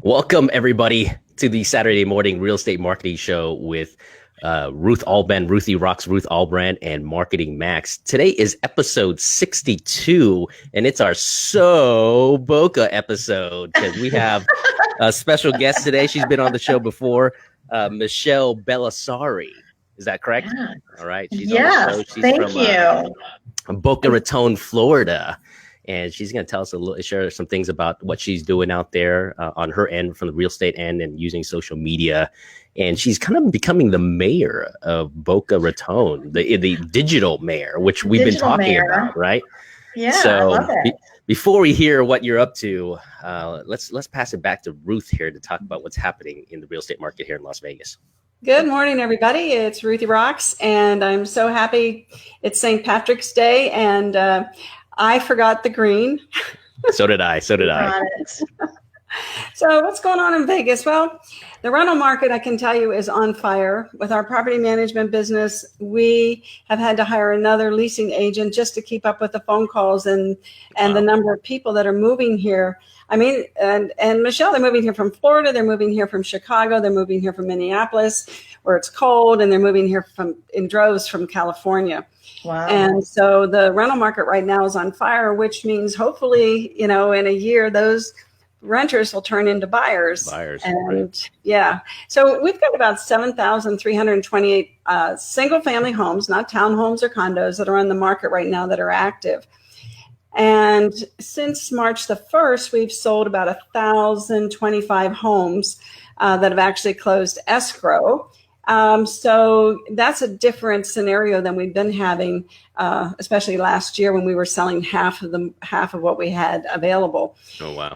Welcome, everybody, to the Saturday morning real estate marketing show with Ruth Allbrand, Ruthie Rocks, Ruth Allbrand, and Marketing Max. Today is episode 62, and it's our SoooBoca episode because we have a special guest today. She's been on the show before, Michele Bellasari. Is that correct? Yes. All right. She's on the show. She's thank from you. Boca Raton, Florida. And she's going to tell us share some things about what she's doing out there on her end, from the real estate end, and using social media. And she's kind of becoming the mayor of Boca Raton, the digital mayor, which we've been talking about, right? Yeah, so I love it. Before we hear what you're up to, let's pass it back to Ruth here to talk about what's happening in the real estate market here in Las Vegas. Good morning, everybody. It's Ruthie Rocks, and I'm so happy it's St. Patrick's Day, and I forgot the green. So did I. So what's going on in Vegas? Well, the rental market, I can tell you, is on fire. With our property management business, we have had to hire another leasing agent just to keep up with the phone calls and the number of people that are moving here. I mean, and Michele, they're moving here from Florida. They're moving here from Chicago. They're moving here from Minneapolis, where it's cold, and they're moving here in droves from California. Wow. And so the rental market right now is on fire, which means hopefully, in a year, those renters will turn into buyers. And right. Yeah. So we've got about 7,328 single family homes, not townhomes or condos, that are on the market right now that are active. And since March the 1st, we've sold about 1,025 homes that have actually closed escrow. So that's a different scenario than we've been having, especially last year when we were selling half of what we had available. Oh, wow.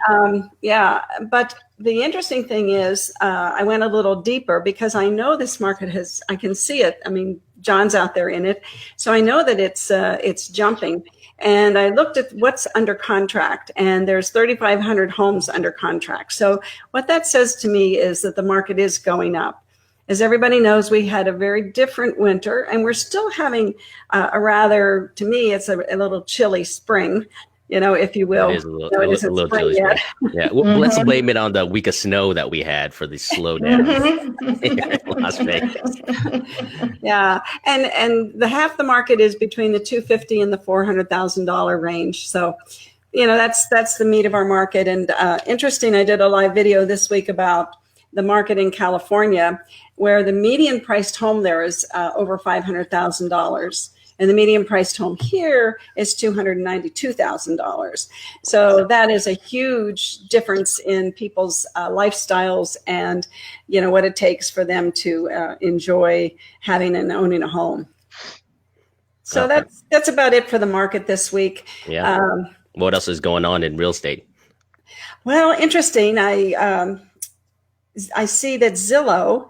Yeah. But the interesting thing is, I went a little deeper because I know this market I can see it. I mean, John's out there in it. So I know that it's jumping. And I looked at what's under contract, and there's 3,500 homes under contract. So what that says to me is that the market is going up. As everybody knows, we had a very different winter, and we're still having to me, it's a little chilly spring, if you will. It is a little chilly spring. Yeah, let's blame it on the week of snow that we had for the slowdown in Las Vegas. Yeah, and the half the market is between the $250,000 and the $400,000 range. So, that's the meat of our market. And interesting, I did a live video this week about the market in California, where the median priced home there is over $500,000. And the median priced home here is $292,000. So that is a huge difference in people's lifestyles and, what it takes for them to enjoy having and owning a home. So that's about it for the market this week. Yeah. What else is going on in real estate? Well, interesting. I see that Zillow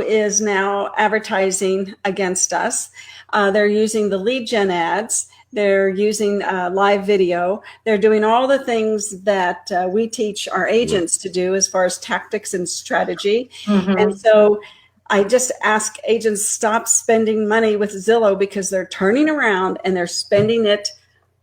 is now advertising against us. They're using the lead gen ads. They're using live video. They're doing all the things that we teach our agents to do as far as tactics and strategy. Mm-hmm. And so I just ask agents, stop spending money with Zillow because they're turning around and they're spending it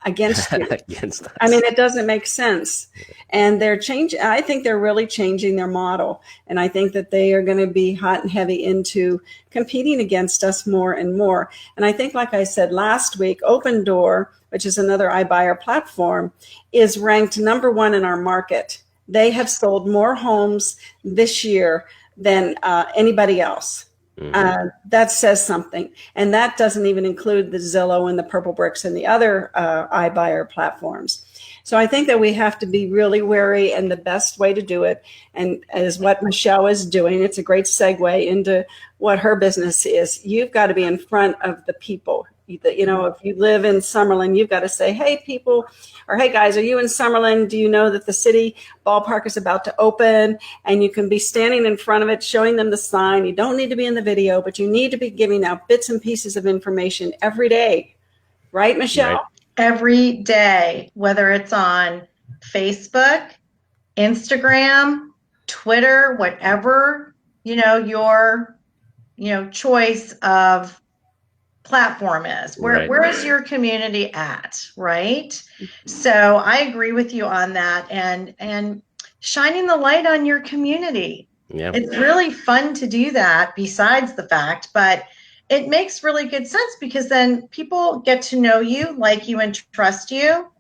against you. Against us. I mean, it doesn't make sense. And I think they're really changing their model. And I think that they are going to be hot and heavy into competing against us more and more. And I think, like I said last week, Open Door, which is another iBuyer platform, is ranked number 1 in our market. They have sold more homes this year than anybody else. Mm-hmm. That says something. And that doesn't even include the Zillow and the Purple Bricks and the other iBuyer platforms. So I think that we have to be really wary, and the best way to do it, and is what Michele is doing. It's a great segue into what her business is. You've got to be in front of the people. If you live in Summerlin, you've got to say, hey, people, or hey, guys, are you in Summerlin? Do you know that the city ballpark is about to open? And you can be standing in front of it, showing them the sign. You don't need to be in the video, but you need to be giving out bits and pieces of information every day. Right, Michele? Right. Every day, whether it's on Facebook, Instagram, Twitter, whatever, your choice of platform is. Where is your community at, right? So I agree with you on that. And shining the light on your community. Yeah. It's really fun to do that besides the fact, but it makes really good sense because then people get to know you, like you, and trust you.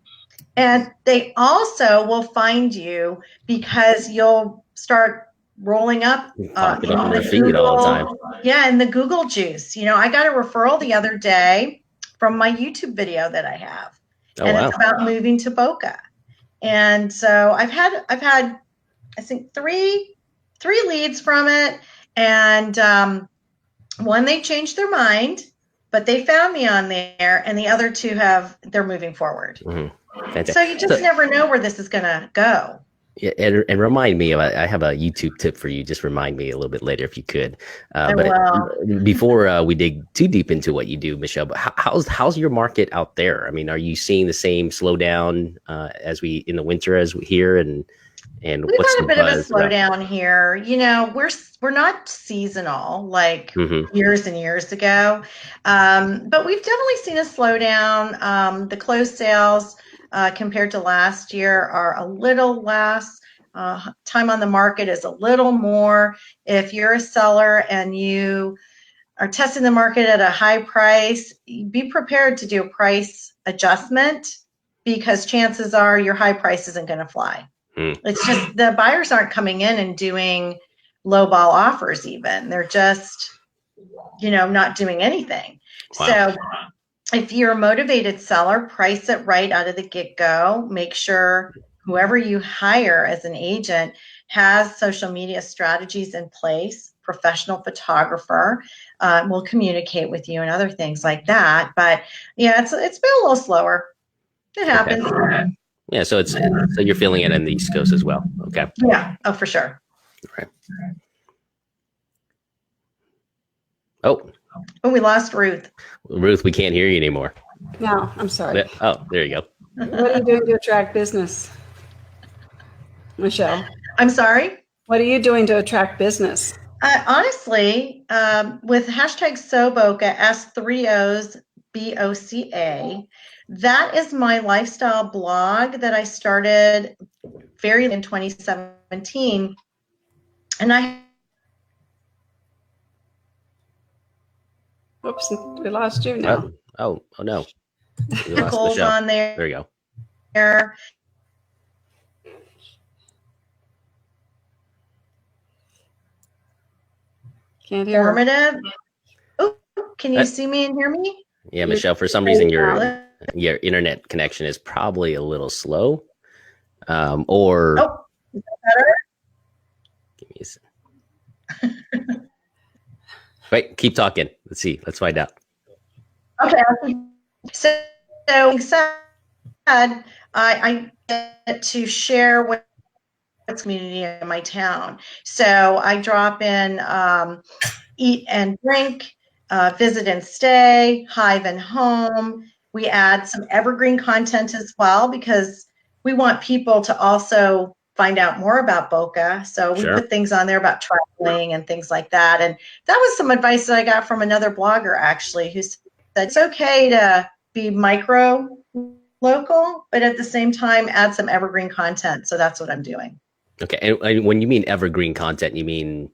And they also will find you because you'll start rolling up Popping up in their feed all the time. Yeah, and the Google juice. I got a referral the other day from my YouTube video that I have. Oh, and wow. It's about moving to Boca. And so I've had I think three leads from it, and one, they changed their mind, but they found me on there, and the other two they're moving forward. Mm-hmm. So you just never know where this is going to go. Yeah, and remind me, I have a YouTube tip for you. Just remind me a little bit later if you could. Before we dig too deep into what you do, Michele, but how's your market out there? I mean, are you seeing the same slowdown as we in the winter as we here? And we've what's had a bit of a slowdown about? here. We're not seasonal like years and years ago, but we've definitely seen a slowdown. The closed sales compared to last year are a little less. Time on the market is a little more. If you're a seller and you are testing the market at a high price, be prepared to do a price adjustment because chances are your high price isn't going to fly. It's just the buyers aren't coming in and doing lowball offers even. They're just, not doing anything. Wow. So if you're a motivated seller, price it right out of the get-go. Make sure whoever you hire as an agent has social media strategies in place. Professional photographer will communicate with you and other things like that. But yeah, it's been a little slower. It happens. Okay. Yeah, so you're feeling it on the East Coast as well. Okay. Yeah. Oh, for sure. Right. Oh, we lost Ruth. Ruth, we can't hear you anymore. No, I'm sorry. Oh, there you go. What are you doing to attract business, Michele? I'm sorry? What are you doing to attract business? Honestly, with hashtag SoooBoca, S3OsBoca, that is my lifestyle blog that I started in 2017. And Oops, we lost you now. Oh no. Nicole's on there. There you go. Can't hear. Informative. Oh, can you see me and hear me? Yeah, Michele, for some reason your internet connection is probably a little slow. Is that better? Give me a second. Wait, keep talking. Let's see. Let's find out. Okay. So I get to share what's community in my town. So I drop in eat and drink, visit and stay, hive and home. We add some evergreen content as well because we want people to also find out more about Boca. So we put things on there about traveling and things like that. And that was some advice that I got from another blogger actually who said it's okay to be micro local, but at the same time add some evergreen content. So that's what I'm doing. Okay. And when you mean evergreen content, you mean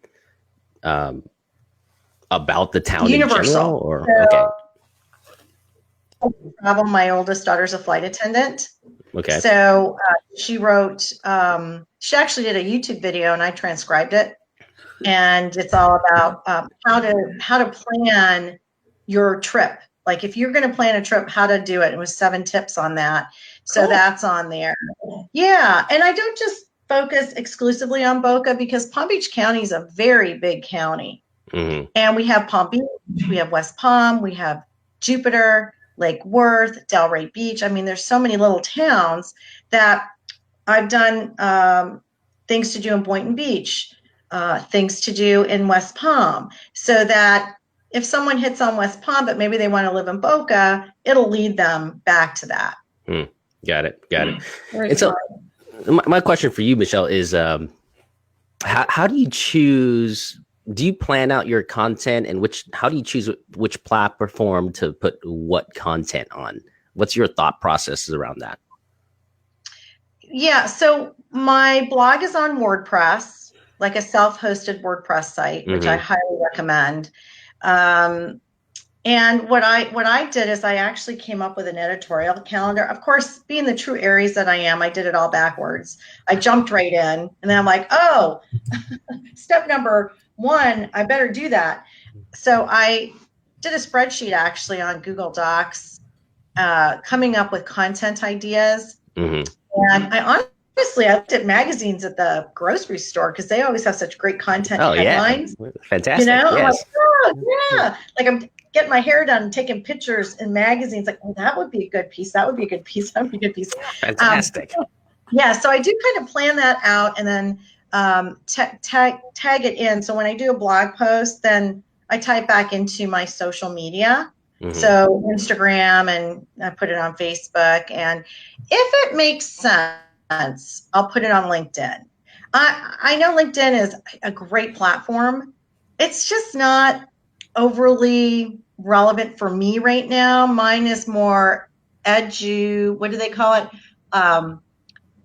about the town Universal. In general? Or okay. Travel. My oldest daughter's a flight attendant. Okay. So she wrote, she actually did a YouTube video and I transcribed it. And it's all about how to plan your trip. Like if you're going to plan a trip, how to do it. It was 7 tips on that. So that's on there. Yeah. And I don't just focus exclusively on Boca because Palm Beach County is a very big county. Mm-hmm. And we have Palm Beach, we have West Palm, we have Jupiter, Lake Worth, Delray Beach. I mean, there's so many little towns that I've done things to do in Boynton Beach, things to do in West Palm, so that if someone hits on West Palm, but maybe they want to live in Boca, it'll lead them back to that. Got it. And so my question for you, Michele, is how do you choose? Do you plan out your content and how do you choose which platform to put what content on? What's your thought processes around that? Yeah. So my blog is on WordPress, like a self-hosted WordPress site, which I highly recommend. And what I did is I actually came up with an editorial calendar. Of course, being the true Aries that I am, I did it all backwards. I jumped right in, and then I'm like, oh, step number 1, I better do that. So I did a spreadsheet actually on Google Docs, coming up with content ideas. And I looked at magazines at the grocery store because they always have such great content headlines. Yeah. Fantastic. Yes. I'm like, oh, yeah. Like I'm getting my hair done and taking pictures in magazines. Like, oh, that would be a good piece. That would be a good piece. That would be a good piece. Fantastic. Yeah. So I do kind of plan that out and then tag it in. So when I do a blog post, then I tie it back into my social media. So Instagram, and I put it on Facebook. And if it makes sense, I'll put it on LinkedIn. I know LinkedIn is a great platform. It's just not overly relevant for me right now. Mine is more what do they call it?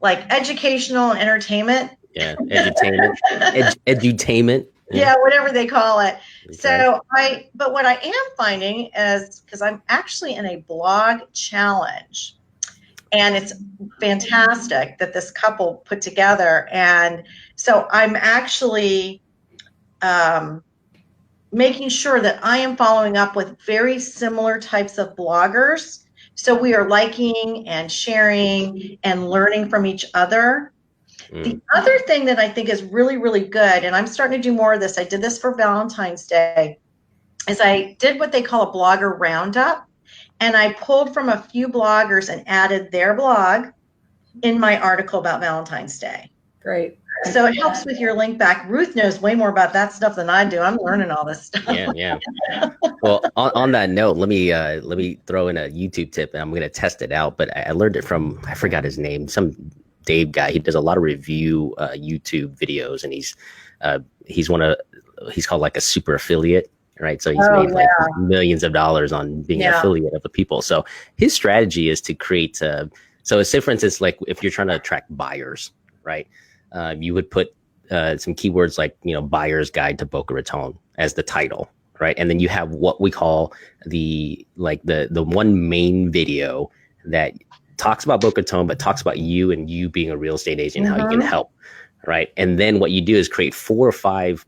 Like educational and entertainment. Yeah, edutainment. Edutainment. Yeah, whatever they call it. Okay. So but what I am finding is, because I'm actually in a blog challenge, and it's fantastic that this couple put together. And so I'm actually making sure that I am following up with very similar types of bloggers. So we are liking and sharing and learning from each other. The other thing that I think is really, really good, and I'm starting to do more of this, I did this for Valentine's Day, is I did what they call a blogger roundup, and I pulled from a few bloggers and added their blog in my article about Valentine's Day. Great. So it helps with your link back. Ruth knows way more about that stuff than I do. I'm learning all this stuff. Yeah. Well, on that note, let me throw in a YouTube tip, and I'm going to test it out. But I learned it from, I forgot his name, some Dave guy. He does a lot of review YouTube videos, and he's called like a super affiliate, right? So he's made like millions of dollars on being an affiliate of the people. So his strategy is to create. So say for instance, like if you're trying to attract buyers, right? You would put some keywords like, buyer's guide to Boca Raton as the title, right? And then you have what we call the one main video that talks about Boca Raton, but talks about you and you being a real estate agent, how you can help, right? And then what you do is create 4 or 5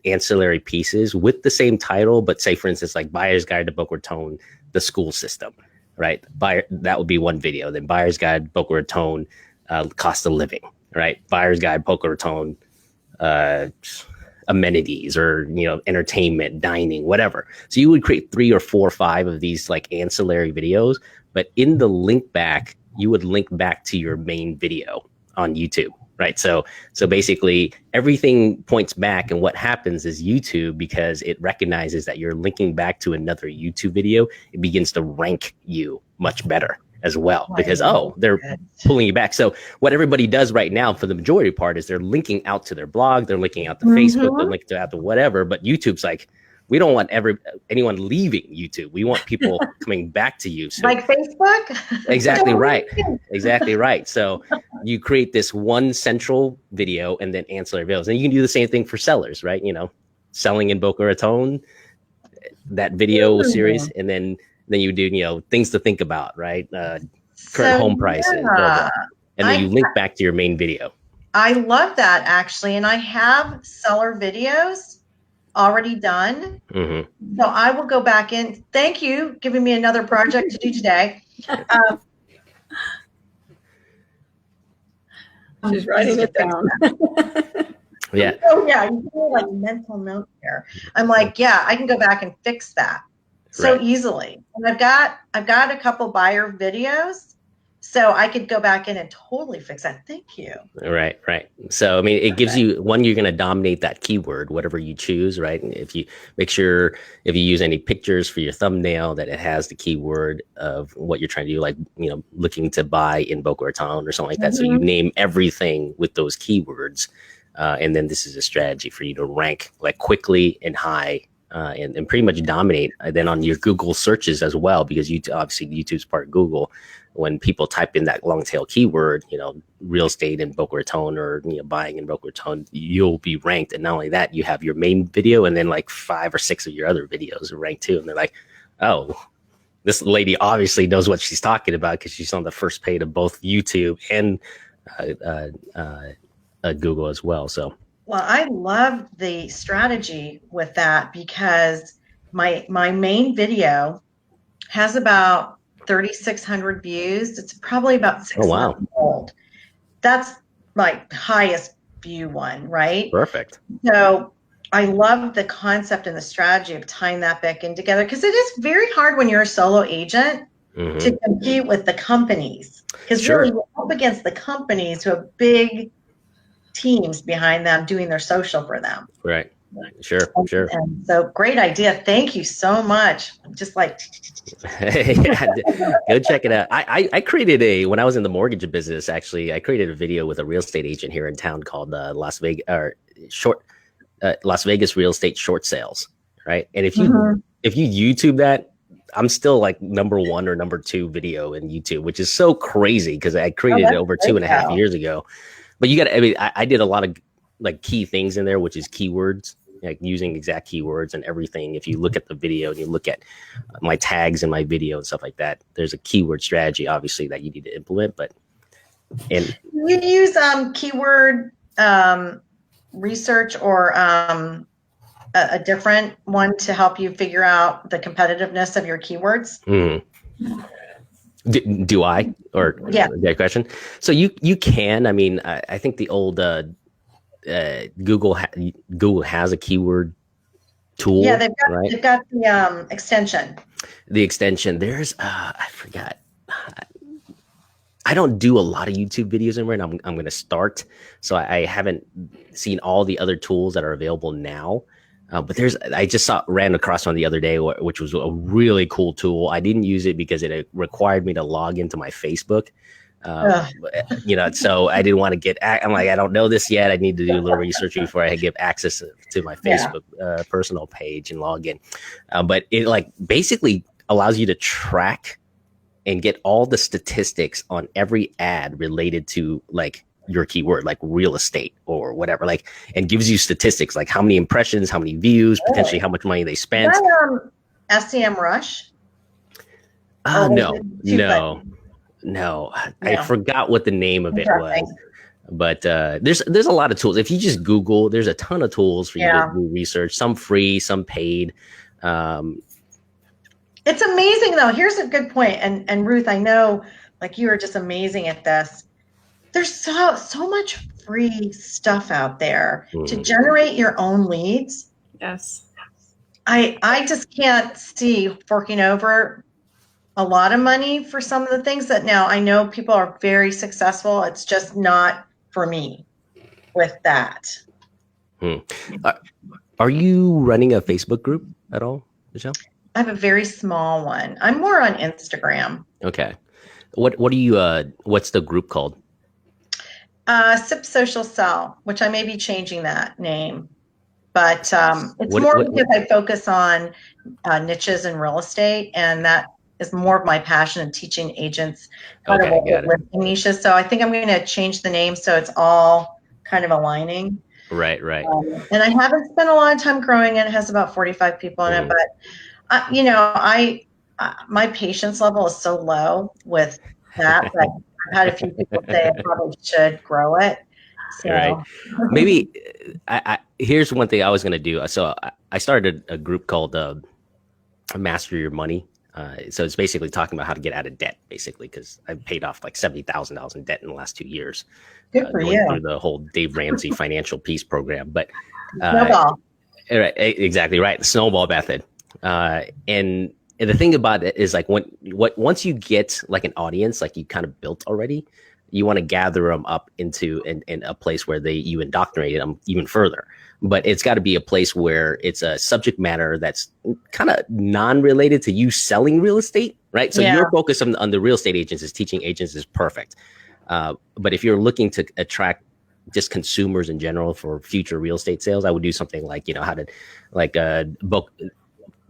ancillary pieces with the same title, but say for instance, like buyer's guide to Boca Raton, the school system, right? That would be one video. Then buyer's guide, Boca Raton, cost of living, right? Buyer's guide, Boca Raton, amenities or, entertainment, dining, whatever. So you would create 3 or 4 or 5 of these like ancillary videos, but in the link back, you would link back to your main video on YouTube, right? So basically everything points back, and what happens is YouTube, because it recognizes that you're linking back to another YouTube video, it begins to rank you much better as well, because they're pulling you back. So what everybody does right now for the majority part is they're linking out to their blog, they're linking out to Facebook, they're linking out to whatever, but YouTube's like, we don't want anyone leaving YouTube. We want people coming back to you. So, like Facebook? Exactly right. Exactly right. So you create this one central video and then ancillary videos. And you can do the same thing for sellers, right? Selling in Boca Raton, that video series, and then you do, things to think about, right? Current home prices, blah, blah. And then you link back to your main video. I love that, actually. And I have seller videos already done. So I will go back in. Thank you, giving me another project to do today. She's writing it down. Yeah. Oh yeah, you do like mental note here. I'm like, yeah, I can go back and fix that so easily. And I've got a couple buyer videos, so I could go back in and totally fix that. Thank you. Right. So, I mean, it gives you one, you're going to dominate that keyword, whatever you choose, right? And if you make sure, if you use any pictures for your thumbnail, that it has the keyword of what you're trying to do, like, looking to buy in Boca Raton or something like that. So you name everything with those keywords. And then this is a strategy for you to rank like quickly and high, and pretty much dominate then on your Google searches as well, because obviously YouTube's part of Google. when people type in that long tail keyword, real estate in Boca Raton or buying in Boca Raton, you'll be ranked. And not only that, you have your main video and then like 5 or 6 of your other videos are ranked too. And they're like, oh, this lady obviously knows what she's talking about because she's on the first page of both YouTube and Google as well. So, well, I love the strategy with that because my main video has about 3,600 views. It's probably about 6 months old. That's my highest view one, right? Perfect. So I love the concept and the strategy of tying that back in together because it is very hard when you're a solo agent to compete with the companies. Because really you're up against the companies who have big teams behind them doing their social for them. Right. Sure. And so great idea. Thank you so much. Just like go check it out. I created when I was in the mortgage business, actually, I created a video with a real estate agent here in town called Las Vegas Real Estate Short Sales. Right. And if you YouTube that, I'm still like number 1 or number 2 video in YouTube, which is so crazy because I created it over 2.5 years ago. But I did a lot of like key things in there, which is keywords, like using exact keywords and everything. If you look at the video and you look at my tags in my video and stuff like that, there's a keyword strategy, obviously, that you need to implement. And you use keyword research or a different one to help you figure out the competitiveness of your keywords. Do I? Or that question? So you can. I mean, I think the old Google has a keyword tool. Yeah, they've got the extension. The extension. There's I forgot. I don't do a lot of YouTube videos anymore, and I'm going to start. So I haven't seen all the other tools that are available now. But I just ran across one the other day, which was a really cool tool. I didn't use it because it required me to log into my Facebook. So I didn't want to I'm like, I don't know this yet. I need to do a little research before I give access to my Facebook personal page and log in. But it like basically allows you to track and get all the statistics on every ad related to like your keyword, like real estate or whatever, like, and gives you statistics like how many impressions, how many views, potentially how much money they spent. SEM Rush? No. I forgot what the name of it was. But there's a lot of tools. If you just Google, there's a ton of tools for you to do research. Some free, some paid. It's amazing though. Here's a good point. And Ruth, I know like you are just amazing at this. There's so much free stuff out there to generate your own leads. Yes. I just can't see forking over a lot of money for some of the things that now I know people are very successful. It's just not for me with that. Are you running a Facebook group at all, Michele? I have a very small one. I'm more on Instagram. Okay. What are you, what's the group called? SIP Social Sell, which I may be changing that name, but it's because I focus on niches in real estate, and that is more of my passion in teaching agents how to work with listing niches. So I think I'm going to change the name so it's all kind of aligning. Right. And I haven't spent a lot of time growing it. It has about 45 people in it, but my patience level is so low with that. Like, I've had a few people say I probably should grow it. So. Right. Maybe here's one thing I was going to do. So I started a group called Master Your Money. So it's basically talking about how to get out of debt, basically, because I paid off like $70,000 in debt in the last 2 years. Good for you. Through the whole Dave Ramsey Financial Peace Program. But snowball. Right, exactly right. The snowball method. And the thing about it is like once you get like an audience, like you kind of built already, you want to gather them up into in a place where you indoctrinate them even further. But it's got to be a place where it's a subject matter that's kind of non-related to you selling real estate, right? So your focus on the real estate agents is teaching agents is perfect. But if you're looking to attract just consumers in general for future real estate sales, I would do something like, how to like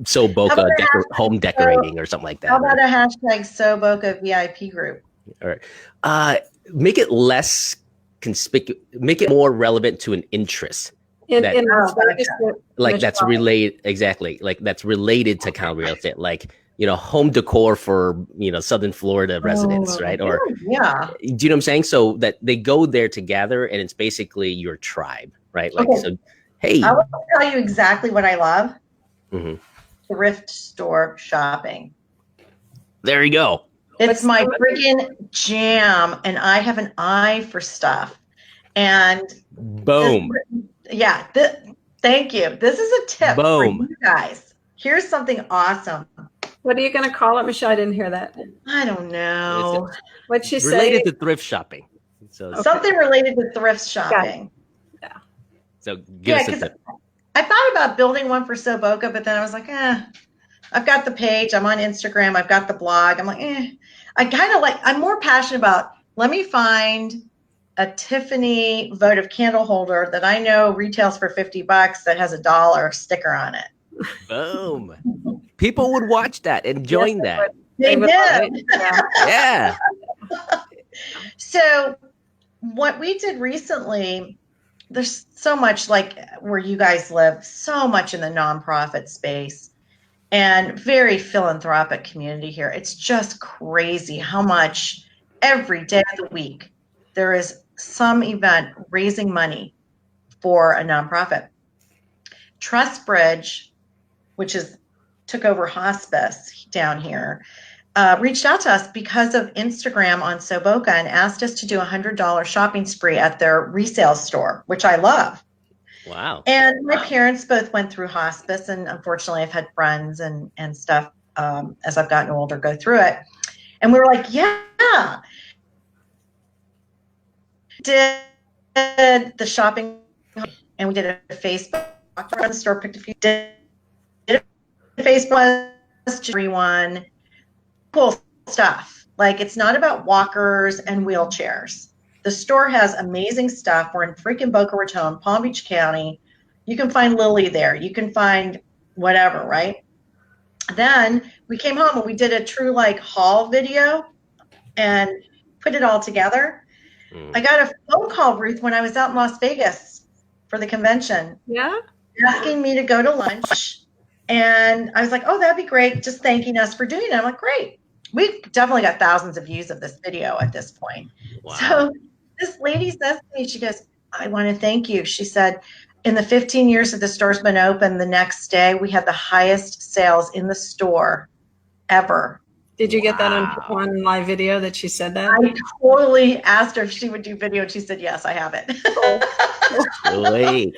SoooBoca home decorating or something like that. How about a hashtag SoooBoca VIP group? All right. Make it less conspicuous. Make it more relevant to an interest. That's related. Exactly. Like that's related to kind of real estate. Like, home decor for, Southern Florida residents, right? Or yeah. Do you know what I'm saying? So that they go there together and it's basically your tribe, right? Like, okay. So, hey. I will tell you exactly what I love. Mm-hmm. Thrift store shopping. There you go. It's my friggin' jam, and I have an eye for stuff. And boom. Thank you. This is a tip for you guys. Here's something awesome. What are you going to call it, Michele? I didn't hear that. I don't know. What'd she say? Related to thrift shopping. So something related to thrift shopping. Yeah. So give us a tip. I thought about building one for SoooBoca, but then I was like, I've got the page. I'm on Instagram. I've got the blog. I'm like, I'm more passionate about, let me find a Tiffany votive candle holder that I know retails for $50 that has $1 sticker on it. Boom. People would watch that and join that. They did. Yeah. So what we did recently, there's so much, like where you guys live, so much in the nonprofit space and very philanthropic community here. It's just crazy how much every day of the week there is some event raising money for a nonprofit. TrustBridge, which took over hospice down here, reached out to us because of Instagram on SoooBoca and asked us to do $100 shopping spree at their resale store, which I love. Wow. And my parents both went through hospice, and unfortunately I've had friends and stuff as I've gotten older go through it. And we were like, yeah. Did the shopping, and we did a Facebook around the store, picked a few, did a Facebook everyone, cool stuff. Like, it's not about walkers and wheelchairs. The store has amazing stuff. We're in freaking Boca Raton, Palm Beach County. You can find Lily there. You can find whatever, right? Then we came home and we did a true haul video and put it all together. I got a phone call, Ruth, when I was out in Las Vegas for the convention. Yeah. Asking me to go to lunch. And I was like, oh, that'd be great. Just thanking us for doing it. I'm like, great. We've definitely got thousands of views of this video at this point. Wow. So this lady says to me, she goes, I want to thank you. She said, in the 15 years that the store's been open, the next day we had the highest sales in the store ever. Did you get that on live video that she said that? I totally asked her if she would do video, and she said, yes, I have it. Great.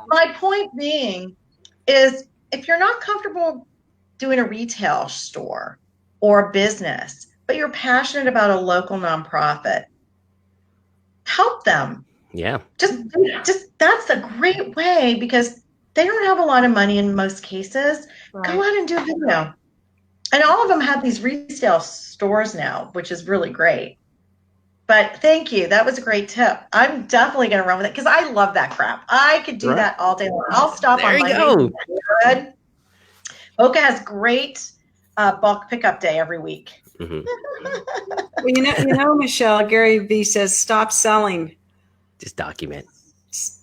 My point being is, if you're not comfortable doing a retail store or a business, but you're passionate about a local nonprofit, help them. Yeah. Just that's a great way, because they don't have a lot of money in most cases. Right. Go out and do a video. And all of them have these resale stores now, which is really great. But thank you. That was a great tip. I'm definitely going to run with it, because I love that crap. I could do that all day long. I'll stop there on Monday. Good. Boca has great bulk pickup day every week. Mm-hmm. Well, you know, Michele, Gary Vee says, stop selling. Just document.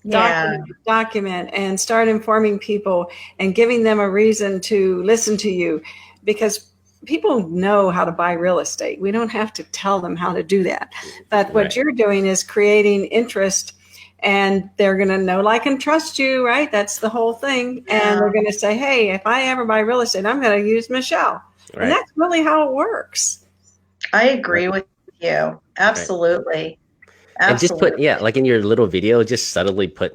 Document and start informing people and giving them a reason to listen to you, because people know how to buy real estate. We don't have to tell them how to do that. But what you're doing is creating interest, and they're going to know, like, and trust you, right? That's the whole thing. Yeah. And they're going to say, hey, if I ever buy real estate, I'm going to use Michele. Right. And that's really how it works. I agree with you. Absolutely. Right. And just put, like in your little video, just subtly put,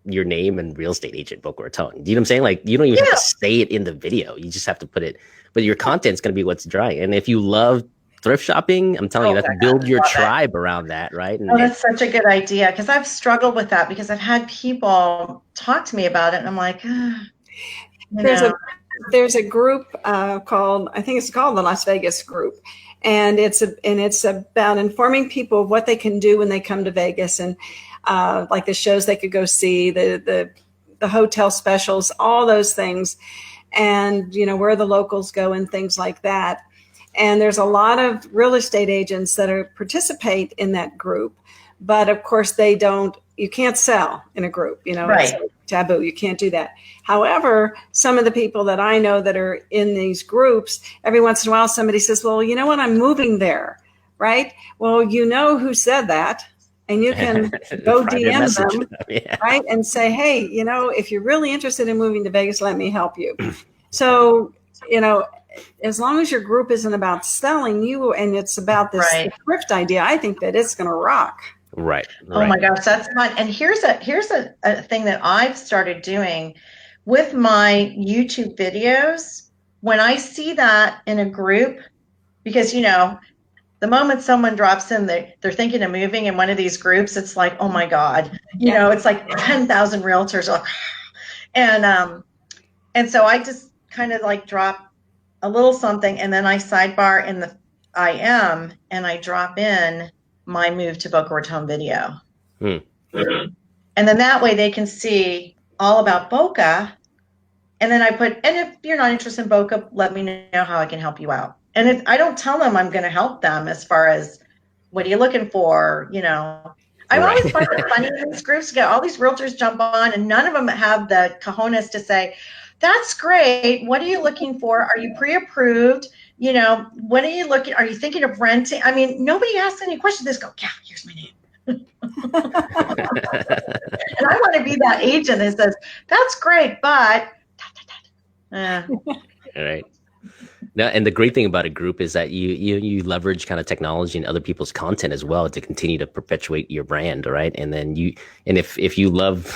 your name and real estate agent, Boca Raton. Do you know what I'm saying? Like, you don't even have to say it in the video. You just have to put it, but your content's going to be what's dry. And if you love thrift shopping, I'm telling you, that's build your tribe around that, right? And that's such a good idea, because I've struggled with that, because I've had people talk to me about it, and I'm like, there's a group called, I think it's called the Las Vegas group. And it's about informing people of what they can do when they come to Vegas, and like the shows they could go see, the hotel specials, all those things, and where the locals go and things like that. And there's a lot of real estate agents that participate in that group. But of course, you can't sell in a group, Right. It's taboo. You can't do that. However, some of the people that I know that are in these groups, every once in a while, somebody says, well, you know what? I'm moving there, right? Well, you know who said that, and you can go DM them, yeah. right? And say, hey, if you're really interested in moving to Vegas, let me help you. So, as long as your group isn't about selling you and it's about this thrift idea, I think that it's going to rock. Right. Oh my gosh, that's fun. And here's a thing that I've started doing with my YouTube videos. When I see that in a group, because the moment someone drops in, they're thinking of moving in one of these groups, it's like, oh my God, it's like 10,000 realtors. And so I just kind of like drop a little something, and then I sidebar in the IM, and I drop in my move to Boca Raton video. And then that way they can see all about Boca. And then and if you're not interested in Boca, let me know how I can help you out. And I don't tell them I'm going to help them as far as what are you looking for, I always find it funny in these groups to get all these realtors jump on, and none of them have the cojones to say, that's great. What are you looking for? Are you pre-approved? What are you looking? Are you thinking of renting? I mean, nobody asks any questions. They just go, yeah, here's my name. And I want to be that agent that says, that's great, but Right. No, and the great thing about a group is that you leverage kind of technology and other people's content as well to continue to perpetuate your brand, right? And then if you love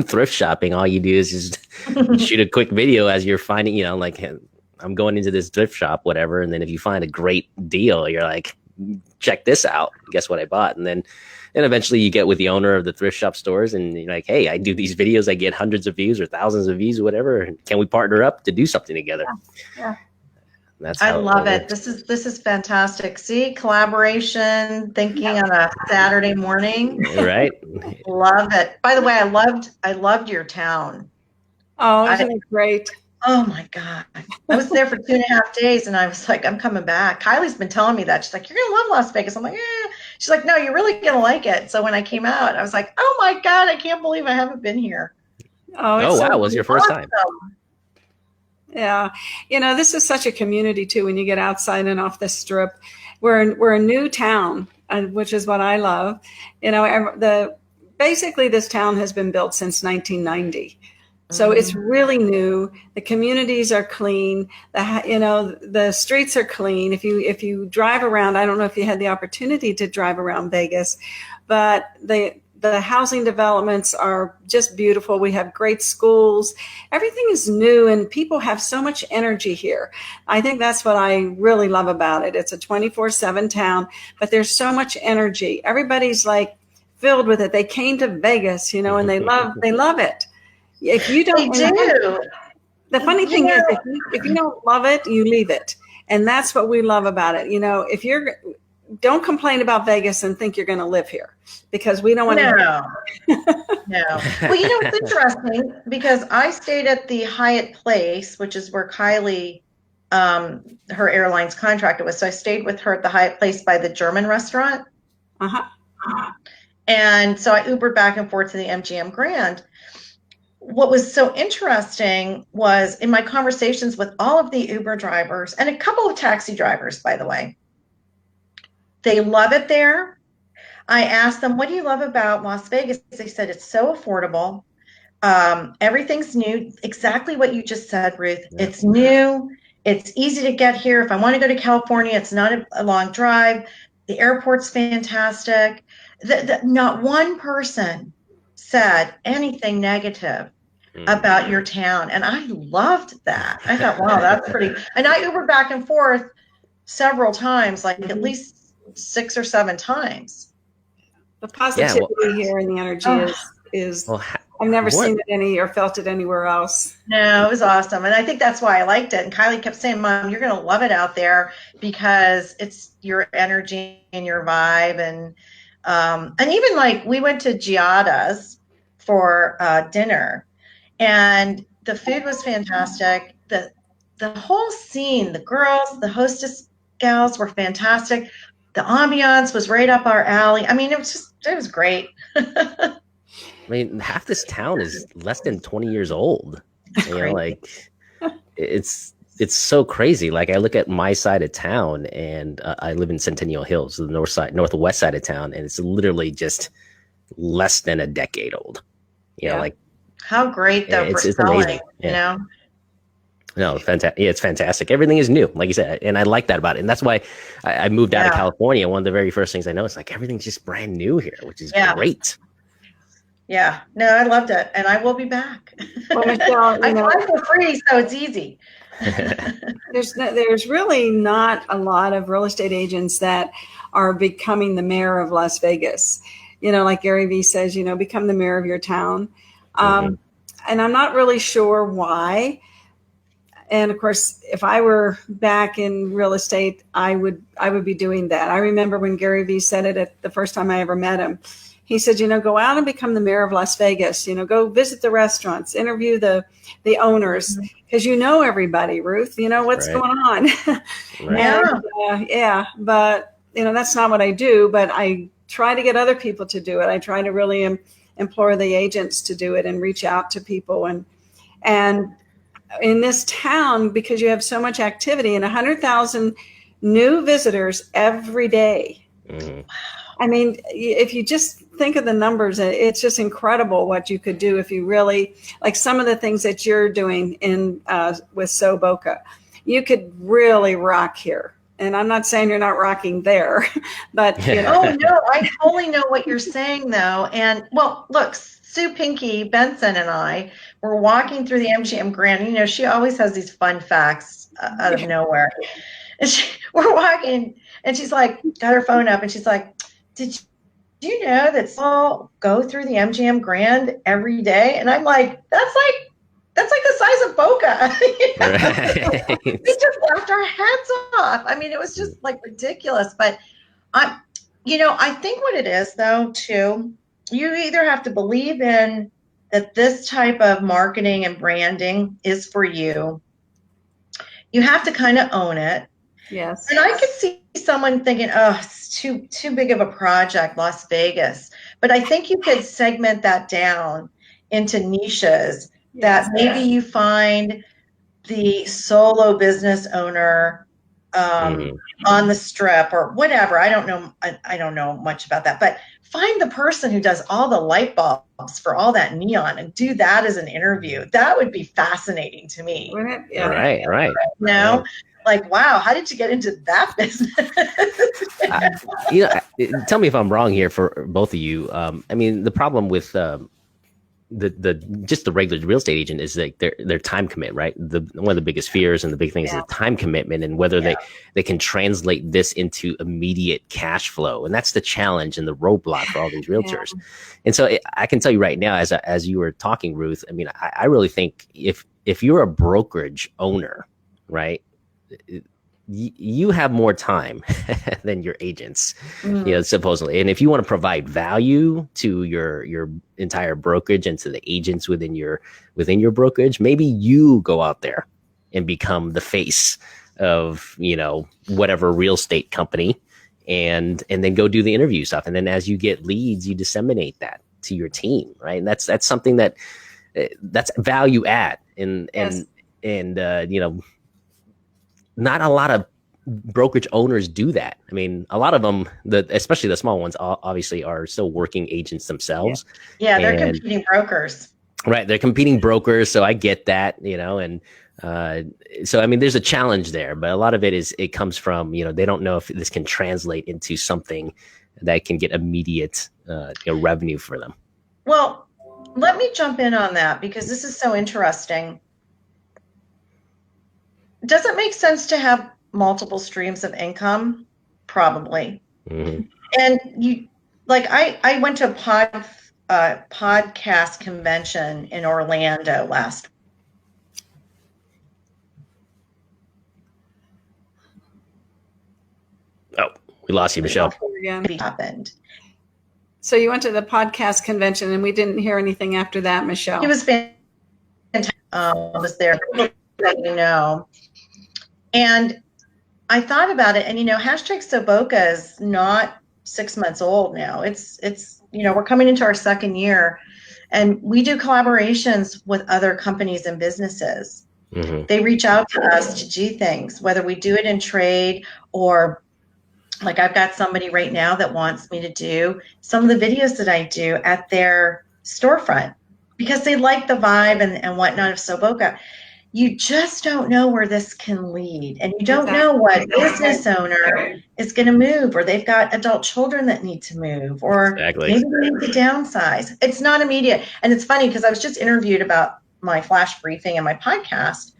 thrift shopping, all you do is just shoot a quick video as you're finding, like I'm going into this thrift shop, whatever. And then if you find a great deal, you're like, check this out. Guess what I bought? And eventually you get with the owner of the thrift shop stores and you're like, hey, I do these videos. I get hundreds of views or thousands of views or whatever. Can we partner up to do something together? Yeah. That's I love it. This is fantastic. See, collaboration, thinking on a Saturday morning. Right. Love it. By the way, I loved your town. Oh, isn't it great? Oh my God. I was there for 2.5 days and I was like, I'm coming back. Kylie's been telling me that. She's like, you're going to love Las Vegas. I'm like, yeah. She's like, no, you're really going to like it. So when I came out, I was like, oh my God, I can't believe I haven't been here. Oh, wow. It was your first time. Yeah. This is such a community too. When you get outside and off the strip, we're a new town, which is what I love. Basically this town has been built since 1990. So it's really new. The communities are clean. The streets are clean. If you drive around, I don't know if you had the opportunity to drive around Vegas, but the housing developments are just beautiful. We have great schools. Everything is new and people have so much energy here. I think that's what I really love about it. It's a 24/7 town, but there's so much energy. Everybody's like filled with it. They came to Vegas, and they love it. If you don't, the funny thing is, if you don't love it, you leave it, and that's what we love about it. If don't complain about Vegas and think you're going to live here, because we don't want to. No. Well, it's interesting because I stayed at the Hyatt Place, which is where Kylie, her airline's contracted with. So I stayed with her at the Hyatt Place by the German restaurant. And so I Ubered back and forth to the MGM Grand. What was so interesting was in my conversations with all of the Uber drivers and a couple of taxi drivers, by the way, they love it there. I asked them, what do you love about Las Vegas? They said, it's so affordable. Everything's new. Exactly what you just said, Ruth. Yeah. It's new. It's easy to get here. If I want to go to California, it's not a long drive. The airport's fantastic. Not one person said anything negative about your town. And I loved that. I thought, wow, that's pretty. And I Ubered back and forth several times, like at least 6 or 7 times. The positivity here and the energy is I've never seen it or felt it anywhere else. No, it was awesome. And I think that's why I liked it. And Kylie kept saying, Mom, you're going to love it out there because it's your energy and your vibe. And even like we went to Giada's for dinner and the food was fantastic. The whole scene, the girls, the hostess gals were fantastic. The ambiance was right up our alley. I mean, it was great. I mean, half this town is less than 20 years old. You know, like it's so crazy. Like I look at my side of town, and I live in Centennial Hills, the northwest side of town, and it's literally just less than a decade old. You know, like how great though for selling, amazing. You know. No, fantastic. Yeah, it's fantastic. Everything is new, like you said, and I like that about it. And that's why I moved out of California. One of the very first things I noticed, like everything's just brand new here, which is great. Yeah, no, I loved it, and I will be back. Well, Michele, I fly for free, so it's easy. There's really not a lot of real estate agents that are becoming the mayor of Las Vegas. You know, like Gary Vee says, you know, become the mayor of your town. And I'm not really sure why. And of course, if I were back in real estate, I would be doing that. I remember when Gary Vee said it at the first time I ever met him. He said, you know, go out and become the mayor of Las Vegas. You know, go visit the restaurants, interview the owners, because you know everybody, Ruth. You know what's going on. And, but you know that's not what I do. But I try to get other people to do it. I try to really implore the agents to do it and reach out to people and in this town, because you have so much activity and 100,000 new visitors every day. I mean, if you just think of the numbers, it's just incredible what you could do if you really, like some of the things that you're doing with SoooBoca. You could really rock here. And I'm not saying you're not rocking there, but you know. Oh no, I totally know what you're saying though. And well, look, Sue Pinky Benson and I were walking through the MGM Grand. You know, she always has these fun facts out of nowhere. And we're walking, and she's like, got her phone up, and she's like, "Did you know that all go through the MGM Grand every day?" And I'm like, "That's like the size of Boca." You know? Right. We just laughed our heads off. I mean, it was just like ridiculous. But I think what it is though too. You either have to believe in that this type of marketing and branding is for you. You have to kind of own it. Yes. And I could see someone thinking, oh, it's too big of a project, Las Vegas. But I think you could segment that down into niches that maybe you find the solo business owner on the strip or whatever. I don't know much about that, but find the person who does all the light bulbs for all that neon and do that as an interview. That would be fascinating to me. Yeah. Right. You know, like, wow, how did you get into that business? Tell me if I'm wrong here for both of you. I mean, the problem with the regular real estate agent is like their time commitment, right? One of the biggest fears and the big things is the time commitment and whether they can translate this into immediate cash flow. And that's the challenge and the roadblock for all these realtors. And so I can tell you right now, as you were talking, Ruth, I mean, I really think if you're a brokerage owner, right, you have more time than your agents, supposedly. And if you want to provide value to your entire brokerage and to the agents within your brokerage, maybe you go out there and become the face of, whatever real estate company and then go do the interview stuff. And then as you get leads, you disseminate that to your team, right? And that's something that's value add and not a lot of brokerage owners do that. I mean, a lot of them, especially the small ones, obviously are still working agents themselves. Yeah, they're competing brokers. Right, they're competing brokers. So I get that, and so I mean, there's a challenge there, but a lot of it comes from they don't know if this can translate into something that can get immediate revenue for them. Well, let me jump in on that because this is so interesting. Does it make sense to have multiple streams of income? Probably. Mm-hmm. And I went to a podcast convention in Orlando last. Oh, we lost you, Michele. Happened. So you went to the podcast convention and we didn't hear anything after that, Michele. It was fantastic. Was there, and I thought about it, and hashtag SoooBoca is not 6 months old now. It's we're coming into our second year, and we do collaborations with other companies and businesses. Mm-hmm. They reach out to us to do things, whether we do it in trade or like I've got somebody right now that wants me to do some of the videos that I do at their storefront because they like the vibe and whatnot of SoooBoca. You just don't know where this can lead. And you don't know what business owner is going to move, or they've got adult children that need to move, or maybe they need to downsize. It's not immediate. And it's funny because I was just interviewed about my flash briefing and my podcast.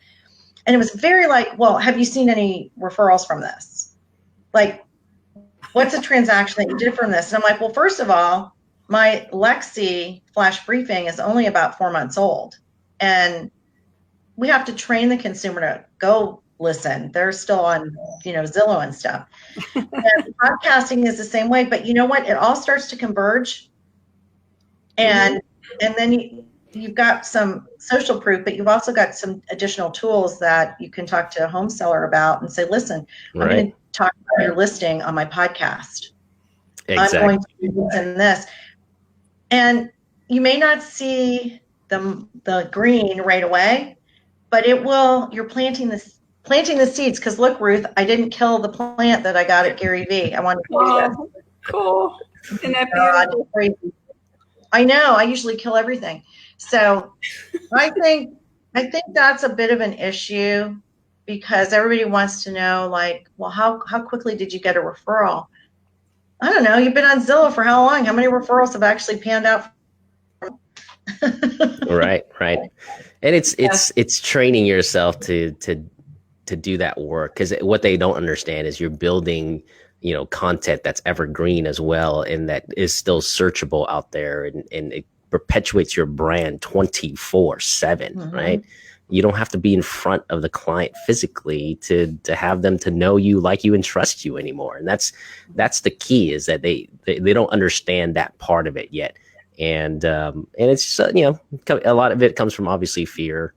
And it was very like, well, have you seen any referrals from this? Like, what's a transaction that you did from this? And I'm like, well, first of all, my Lexi flash briefing is only about 4 months old. And we have to train the consumer to go listen. They're still on, Zillow and stuff. And podcasting is the same way, but you know what? It all starts to converge. And then you've got some social proof, but you've also got some additional tools that you can talk to a home seller about and say, listen, I'm going to talk about your listing on my podcast. Exactly. I'm going to do this and this. And you may not see the green right away, but it will. You're planting the seeds. Because look, Ruth, I didn't kill the plant that I got at Gary Vee. I wanted to do that. Cool. Isn't that beautiful? Crazy. I know. I usually kill everything. So I think that's a bit of an issue because everybody wants to know, like, well, how quickly did you get a referral? I don't know. You've been on Zillow for how long? How many referrals have actually panned out? Right. And it's training yourself to do that work, because what they don't understand is you're building, content that's evergreen as well, and that is still searchable out there, and it perpetuates your brand 24/7, right? You don't have to be in front of the client physically to have them to know you, like you, and trust you anymore. And that's the key, is that they don't understand that part of it yet. And it's a lot of it comes from obviously fear,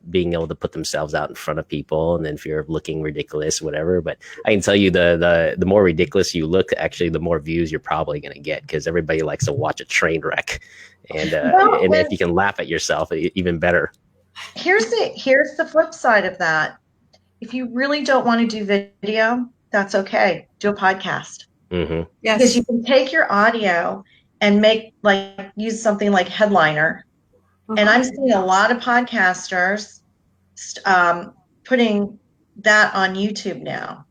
being able to put themselves out in front of people, and then fear of looking ridiculous, whatever. But I can tell you, the more ridiculous you look, actually, the more views you're probably going to get, because everybody likes to watch a train wreck, and if you can laugh at yourself, even better. Here's the flip side of that. If you really don't want to do video, that's okay. Do a podcast. Yes. Because you can take your audio and use something like Headliner. And I'm seeing a lot of podcasters putting that on YouTube now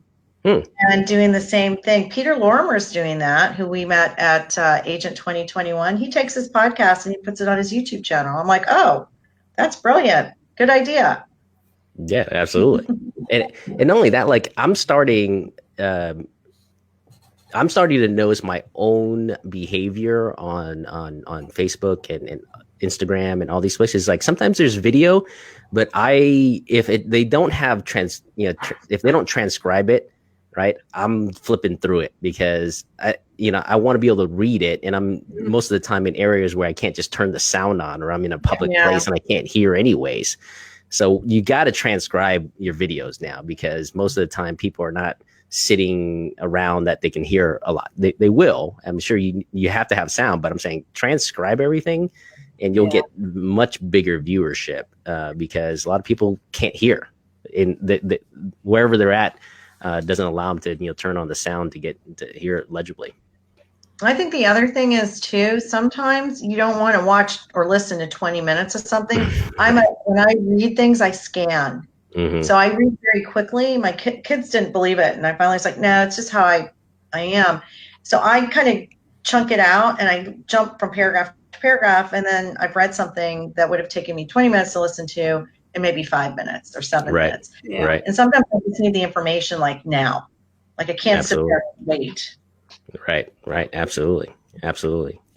and doing the same thing. Peter Lorimer's doing that, who we met at Agent 2021. He takes his podcast and he puts it on his YouTube channel. I'm like, oh, that's brilliant. Good idea. Yeah, absolutely. and not only that, like I'm starting to notice my own behavior on Facebook and Instagram and all these places. Like sometimes there's video, but if they don't have if they don't transcribe it, right, I'm flipping through it, because I want to be able to read it, and I'm most of the time in areas where I can't just turn the sound on, or I'm in a public place and I can't hear anyways. So you got to transcribe your videos now, because most of the time people are not sitting around that they can hear a lot. They will. I'm sure you have to have sound, but I'm saying transcribe everything, and you'll get much bigger viewership, because a lot of people can't hear in wherever they're at. Doesn't allow them to when on the sound to hear it legibly. I think the other thing is too, sometimes you don't want to watch or listen to 20 minutes of something. When I read things, I scan. So I read very quickly. My kids didn't believe it, and I finally was like, no, it's just how I am. So I kind of chunk it out, and I jump from paragraph to paragraph, and then I've read something that would have taken me 20 minutes to listen to in maybe 5 minutes or 7 minutes. Right. And sometimes I just need the information like now. Like I can't sit there and wait. Right. Absolutely.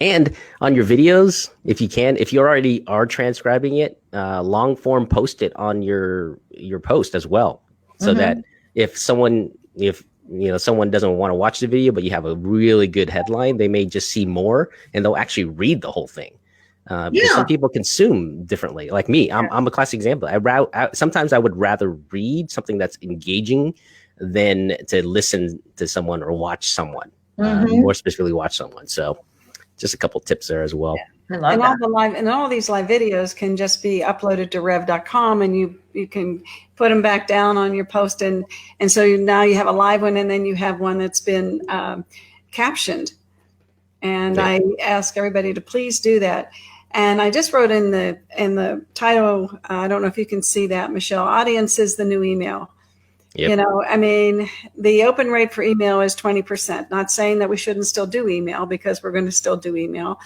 And on your videos, if you already are transcribing it, long form, post it on your post as well. So that if someone doesn't want to watch the video, but you have a really good headline, they may just see more and they'll actually read the whole thing. Because some people consume differently. Like me, I'm a classic example. Sometimes I would rather read something that's engaging than to listen to someone or watch someone, more specifically watch someone. So just a couple tips there as well. I love And that. all these live videos can just be uploaded to rev.com, and you can put them back down on your post. And so now you have a live one, and then you have one that's been captioned. And I ask everybody to please do that. And I just wrote in the title, I don't know if you can see that, Michele, audience is the new email. Yep. You know, I mean, the open rate for email is 20%. Not saying that we shouldn't still do email, because we're going to still do email.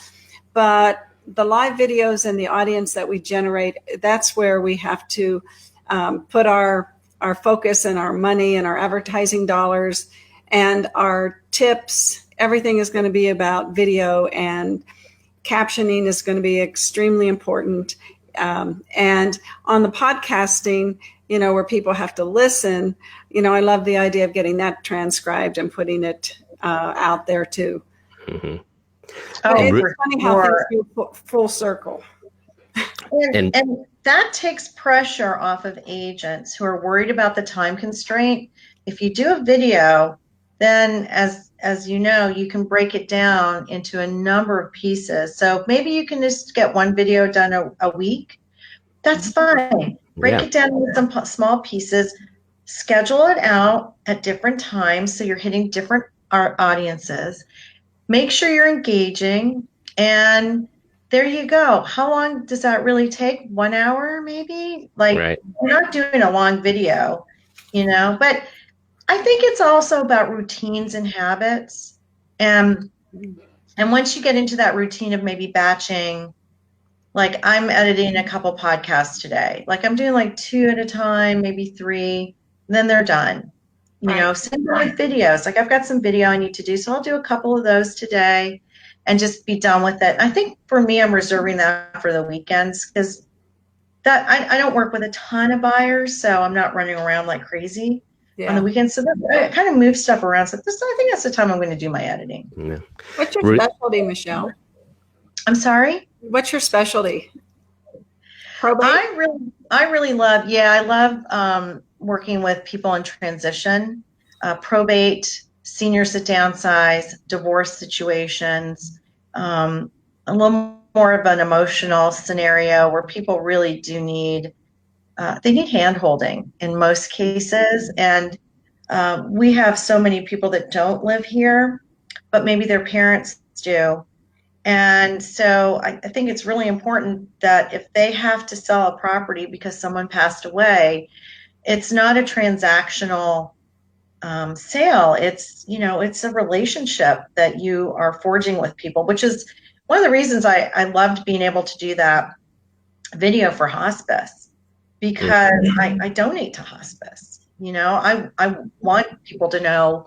But the live videos and the audience that we generate, that's where we have to put our focus and our money and our advertising dollars and our tips. Everything is going to be about video, and captioning is going to be extremely important. And on the podcasting, you know, where people have to listen, you know, I love the idea of getting that transcribed and putting it out there too. Mm-hmm. Oh, it's funny how things go full circle. And that takes pressure off of agents who are worried about the time constraint. If you do a video, then as you know, you can break it down into a number of pieces. So maybe you can just get one video done a week. That's fine. Break it down into some small pieces. Schedule it out at different times so you're hitting different audiences. Make sure you're engaging, and there you go. How long does that really take? 1 hour, maybe? Like, You're not doing a long video, you know, but I think it's also about routines and habits. And once you get into that routine of maybe batching, like I'm editing a couple podcasts today, like I'm doing like 2 at a time, maybe 3, and then they're done. You know, same with videos. Like I've got some video I need to do, so I'll do a couple of those today and just be done with it. I think for me, I'm reserving that for the weekends, because that I don't work with a ton of buyers, so I'm not running around like crazy on the weekends. So I kind of move stuff around. So I think that's the time I'm going to do my editing. Yeah. What's your specialty, Michele? I'm sorry? What's your specialty? Probate? I really love, I love working with people in transition, probate, seniors that downsize, divorce situations, a little more of an emotional scenario where people really do need, they need hand-holding in most cases. And we have so many people that don't live here, but maybe their parents do. And so I think it's really important that if they have to sell a property because someone passed away, it's not a transactional sale. It's, you know, it's a relationship that you are forging with people, which is one of the reasons I loved being able to do that video for hospice, because I donate to hospice. You know, I want people to know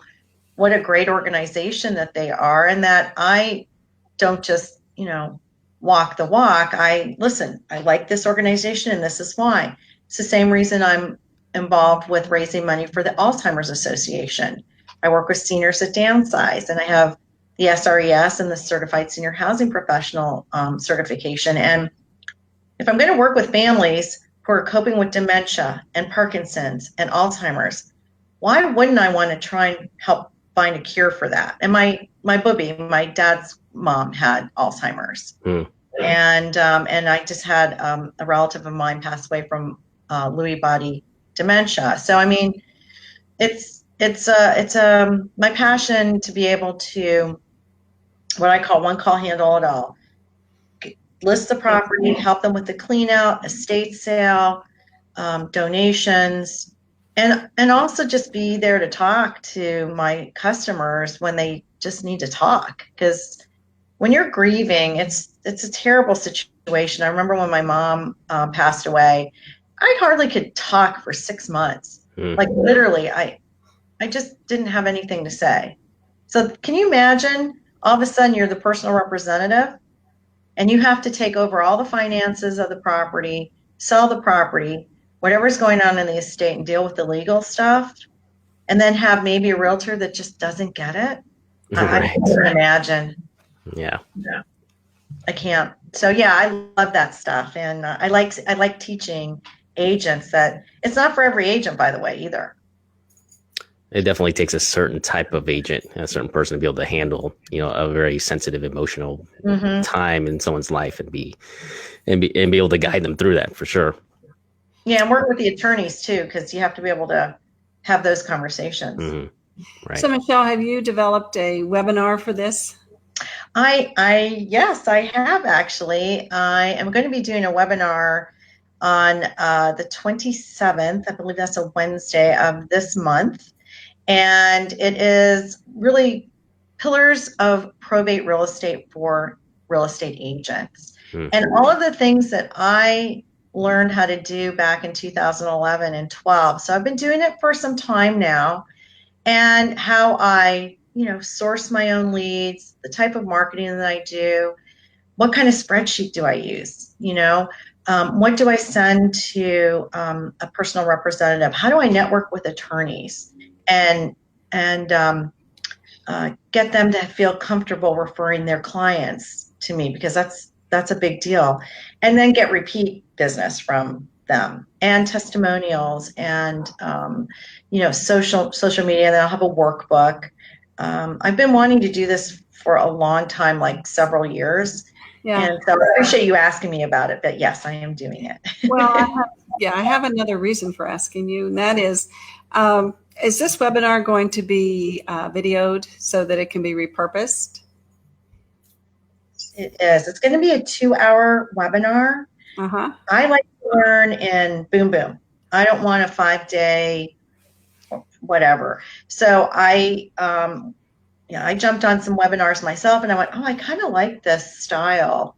what a great organization that they are, and that I don't just, you know, walk the walk. I like this organization, and this is why. It's the same reason I'm involved with raising money for the Alzheimer's Association. I work with seniors that downsize, and I have the SRES and the Certified Senior Housing Professional certification. And if I'm going to work with families who are coping with dementia and Parkinson's and Alzheimer's, why wouldn't I want to try and help find a cure for that? And my booby, my dad's mom, had Alzheimer's, and I just had a relative of mine pass away from Lewy body dementia. So I mean, it's my passion to be able to, what I call one call handle it all. List the property, help them with the clean out, estate sale, donations, and also just be there to talk to my customers when they just need to talk. Because when you're grieving, it's a terrible situation. I remember when my mom passed away, I hardly could talk for 6 months. Like literally, I just didn't have anything to say. So can you imagine, all of a sudden you're the personal representative and you have to take over all the finances of the property, sell the property, whatever's going on in the estate, and deal with the legal stuff, and then have maybe a realtor that just doesn't get it? I can't imagine. Yeah. I can't. So yeah, I love that stuff. And I like teaching agents that it's not for every agent, by the way, either. It definitely takes a certain type of agent, a certain person to be able to handle, a very sensitive, emotional time in someone's life and be able to guide them through that for sure. Yeah, and work with the attorneys too, because you have to be able to have those conversations. Right. So, Michele, have you developed a webinar for this? Yes, I have actually. I am going to be doing a webinar on the 27th. I believe that's a Wednesday of this month. And it is really pillars of probate real estate for real estate agents. And all of the things that I learned how to do back in 2011 and 12. So I've been doing it for some time now, and how I, source my own leads, the type of marketing that I do, what kind of spreadsheet do I use, what do I send to a personal representative? How do I network with attorneys and get them to feel comfortable referring their clients to me, because that's a big deal, and then get repeat business from them and testimonials and social media. And then I'll have a workbook. I've been wanting to do this for a long time, like several years. Yeah. And so I appreciate you asking me about it, but yes, I am doing it. Well, I have another reason for asking you, and that is this webinar going to be videoed so that it can be repurposed? It is. It's going to be a 2-hour webinar. I like to learn in boom. I don't want a 5-day whatever. So I jumped on some webinars myself, and I went, I kind of like this style,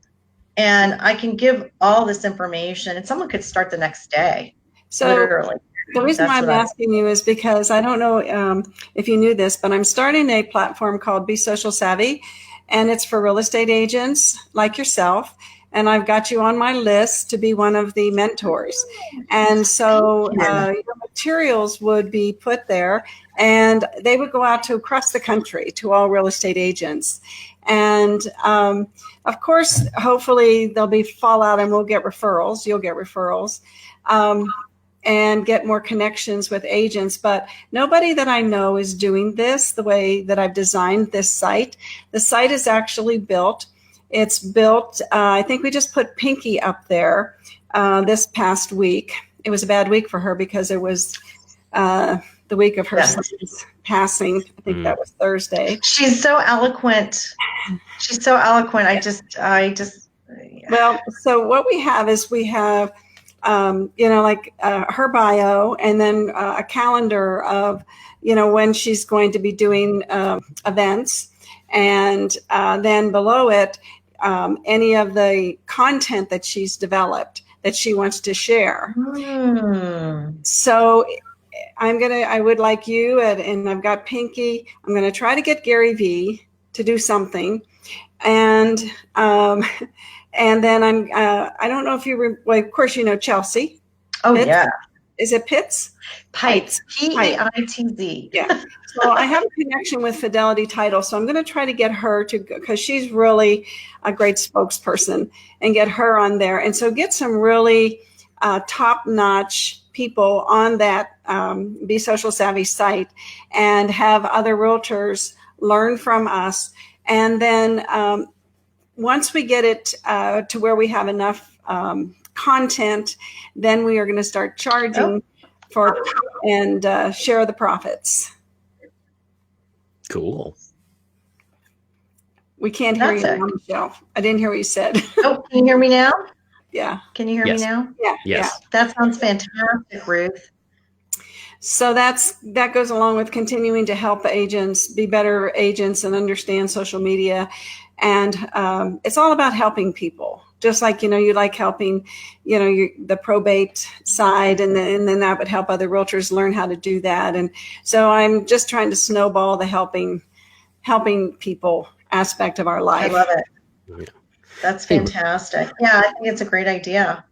and I can give all this information, and someone could start the next day. So literally. The reason why I'm asking you is because I don't know if you knew this, but I'm starting a platform called Be Social Savvy, and it's for real estate agents like yourself. And I've got you on my list to be one of the mentors. And so your materials would be put there, and they would go out to across the country to all real estate agents. And of course, hopefully there'll be fallout and we'll get referrals. You'll get referrals. And get more connections with agents. But nobody that I know is doing this the way that I've designed this site. The site is actually built. It's built, I think we just put Pinky up there this past week. It was a bad week for her because it was the week of her son's passing. I think that was Thursday. She's so eloquent. I just. Well, so what we have is we have her bio, and then a calendar of, when she's going to be doing events. And then below it, any of the content that she's developed that she wants to share. So I would like you, and I've got Pinky. I'm going to try to get Gary V to do something. And then I don't know if well, of course, Chelsea. Oh, Pitts. yeah. Is it Pitts? Peitz. Peitz. Yeah. So I have a connection with Fidelity Title. So I'm going to try to get her to, because she's really a great spokesperson, and get her on there. And so get some really top-notch people on that Be Social Savvy site, and have other realtors learn from us. And then once we get it to where we have enough content, then we are going to start charging for and share the profits. Cool. We can't hear you now, Michele. I didn't hear what you said. Oh, can you hear me now? Yeah. Can you hear me now? Yeah. Yes. Yeah. That sounds fantastic, Ruth. So that goes along with continuing to help agents be better agents and understand social media. And it's all about helping people, just like, you like helping, the probate side, and then that would help other realtors learn how to do that. And so I'm just trying to snowball the helping people aspect of our life. I love it. Yeah. That's fantastic. Yeah, I think it's a great idea.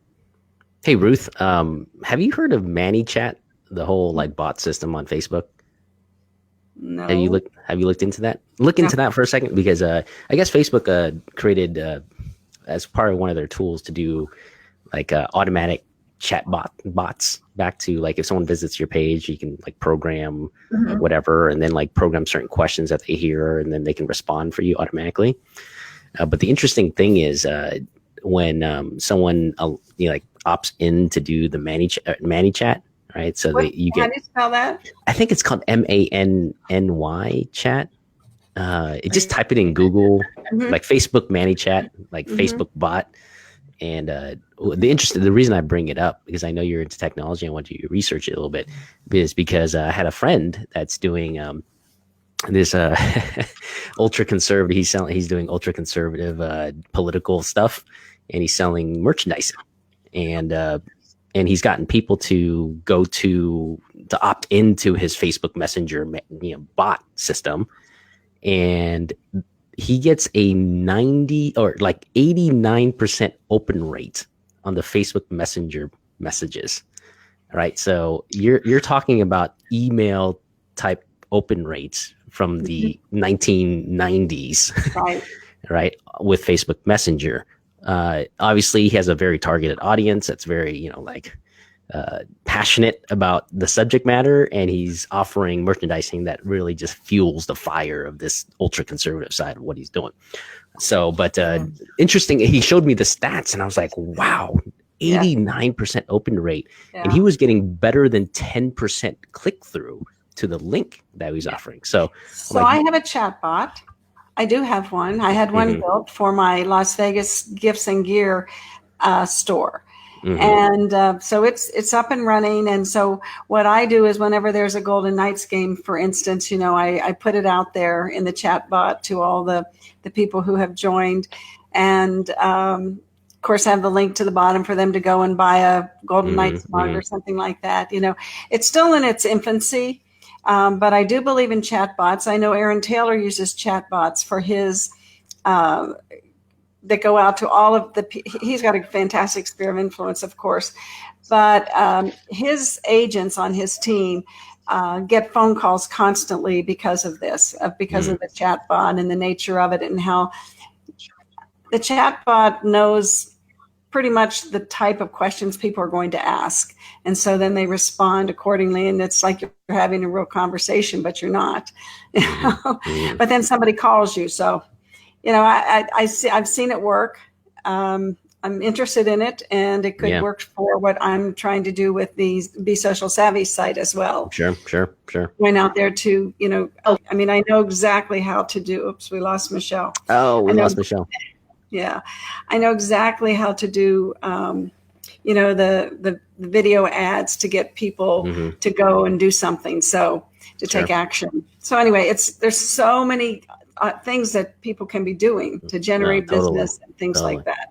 Hey, Ruth, have you heard of ManyChat, the whole bot system on Facebook? No. Have you looked into that? Look into that for a second, because I guess Facebook created as part of one of their tools to do automatic bots back to like if someone visits your page, you can like program whatever, and then like program certain questions that they hear, and then they can respond for you automatically. But the interesting thing is when someone like opts in to do the Manny chat, right? So how do you spell that? I think it's called MANNY chat. Just type it in Google, like Facebook Manny chat, like Facebook bot. And the reason I bring it up, because I know you're into technology, I want you to research it a little bit, is because I had a friend that's doing this ultra conservative. He's doing ultra conservative political stuff, and he's selling merchandise, and he's gotten people to go to opt into his Facebook Messenger bot system, and he gets a 90 or like 89% open rate on the Facebook Messenger messages. Right. So you're talking about email type open rates from the 1990s, right? With Facebook Messenger. Obviously he has a very targeted audience that's very, passionate about the subject matter, and he's offering merchandising that really just fuels the fire of this ultra conservative side of what he's doing. So, but interesting, he showed me the stats, and I was like, wow, 89% open rate, and he was getting better than 10% click through to the link that he was offering. So I have a chat bot. I do have one. I had one built for my Las Vegas gifts and gear store. And so it's up and running. And so what I do is whenever there's a Golden Knights game, for instance, I put it out there in the chat bot to all the people who have joined. And of course, I have the link to the bottom for them to go and buy a Golden Knights mug or something like that. It's still in its infancy, but I do believe in chat bots. I know Aaron Taylor uses chat bots for his that go out to all of he's got a fantastic sphere of influence, of course, but his agents on his team get phone calls constantly because of this, because of the chat bot and the nature of it, and how the chat bot knows pretty much the type of questions people are going to ask. And so then they respond accordingly. And it's like you're having a real conversation, but you're not. But then somebody calls you. So, I've seen it work. I'm interested in it, and it could work for what I'm trying to do with the Be Social Savvy site as well. Sure. Went out there to, I know exactly how to do. Oops, we lost Michelle. Oh, we lost Michelle. Yeah, I know exactly how to do, the video ads to get people to go and do something. So to take action. So anyway, there's so many things that people can be doing to generate business and things like that.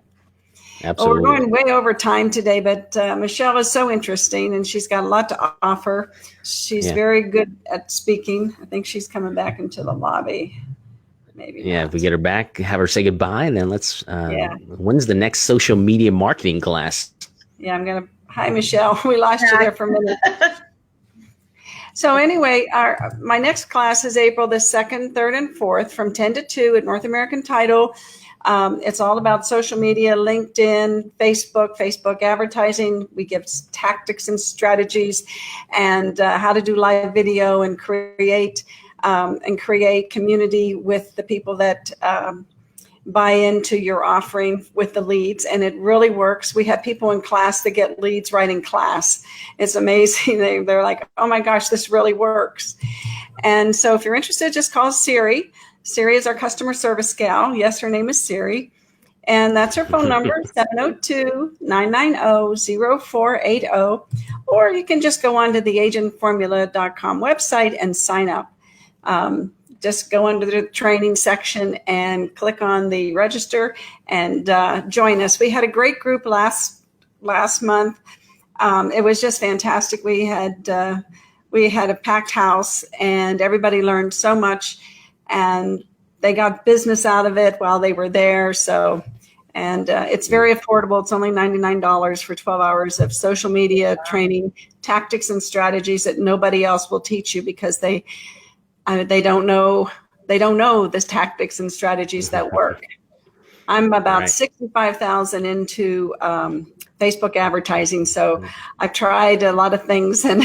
Absolutely. Well, we're going way over time today, but Michele is so interesting, and she's got a lot to offer. She's very good at speaking. I think she's coming back into the lobby. Maybe. Yeah, if we get her back, have her say goodbye, and then let's. When's the next social media marketing class? Yeah, Hi, Michele. We lost you there for a minute. So anyway, my next class is April the 2nd, 3rd, and 4th from 10 to 2 at North American Title. It's all about social media, LinkedIn, Facebook advertising. We give tactics and strategies, and how to do live video and create community with the people that buy into your offering with the leads. And it really works. We have people in class that get leads right in class. It's amazing. They're like, oh my gosh, this really works. And so if you're interested, just call Siri. Siri is our customer service gal. Yes, her name is Siri. And that's her phone number, 702-990-0480. Or you can just go on to the agentformula.com website and sign up. Just go under the training section and click on the register and join us. We had a great group last month. It was just fantastic. We had a packed house, and everybody learned so much, and they got business out of it while they were there. So, and it's very affordable. It's only $99 for 12 hours of social media training, tactics and strategies that nobody else will teach you, because they don't know the tactics and strategies that work. I'm about Right. 65,000 into Facebook advertising. So I've tried a lot of things, and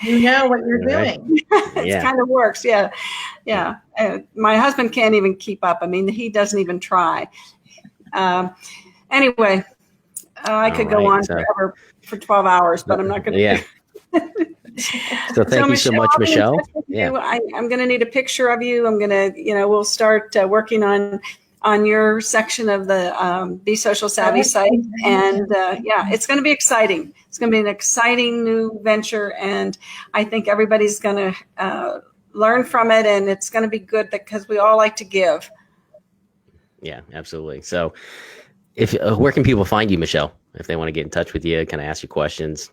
You know what you're Right. doing. it kind of works. Yeah. My husband can't even keep up. I mean, he doesn't even try. Anyway, I could go on forever for 12 hours, but I'm not going to. Yeah. So thank you so much, Michele. Yeah. I'm going to need a picture of you. I'm going to, we'll start working on your section of the Be Social Savvy site. And it's going to be exciting. It's going to be an exciting new venture. And I think everybody's going to learn from it. And it's going to be good because we all like to give. Yeah, absolutely. So where can people find you, Michele, if they want to get in touch with you, kind of ask you questions?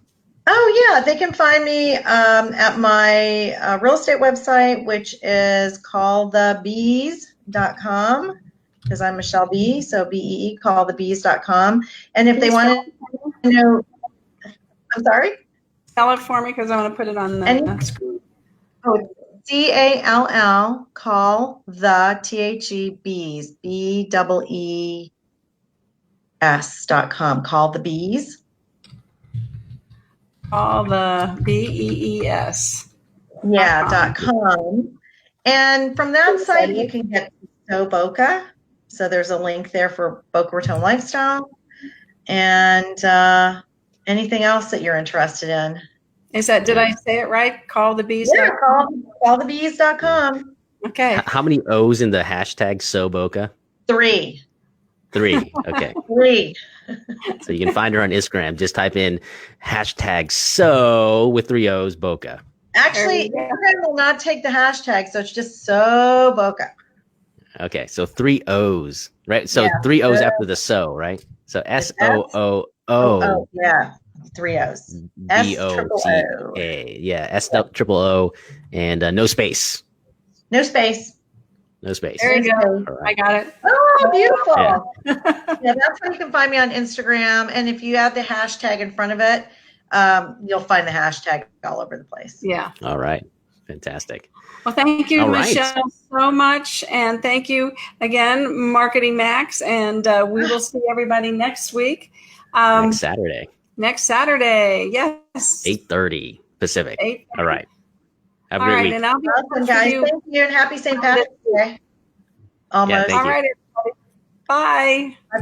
Oh, yeah. They can find me at my real estate website, which is callthebees.com, because I'm Michele B. So BEE, callthebees.com. And if they want to know, I'm sorry? Spell it for me because I want to put it on the screen. Oh, CALL, call the THE bees, BEES.com. Call the bees. All the BEES. Yeah, .com. And from that site, you can get SoooBoca. So there's a link there for Boca Raton Lifestyle. And anything else that you're interested in. Did I say it right? Callthebees.com? Yeah, callthebees.com. Okay. How many O's in the hashtag SoooBoca? 3. Okay. 3. So you can find her on Instagram. Just type in hashtag so with 3 O's Boca. Actually, Instagram will not take the hashtag, so it's just SoooBoca. Okay, so 3 O's, right? So 3 O's after the so, right? So SOOO. Oh, yeah. 3 O's. BOCA. Yeah, SOOO and no space. No space. No space. There you go. Right. I got it. Oh, beautiful. Yeah, that's where you can find me on Instagram. And if you add the hashtag in front of it, you'll find the hashtag all over the place. Yeah. All right. Fantastic. Well, thank you, Michele, so much. And thank you again, Marketing Max. And we will see everybody next week. Next Saturday. Yes. 8:30 Pacific. 8:30. All right. Have a great week. And I'll be awesome, guys. Thank you, and happy St. Patrick's Day. Almost. Yeah, all right, everybody. Bye. Bye-bye.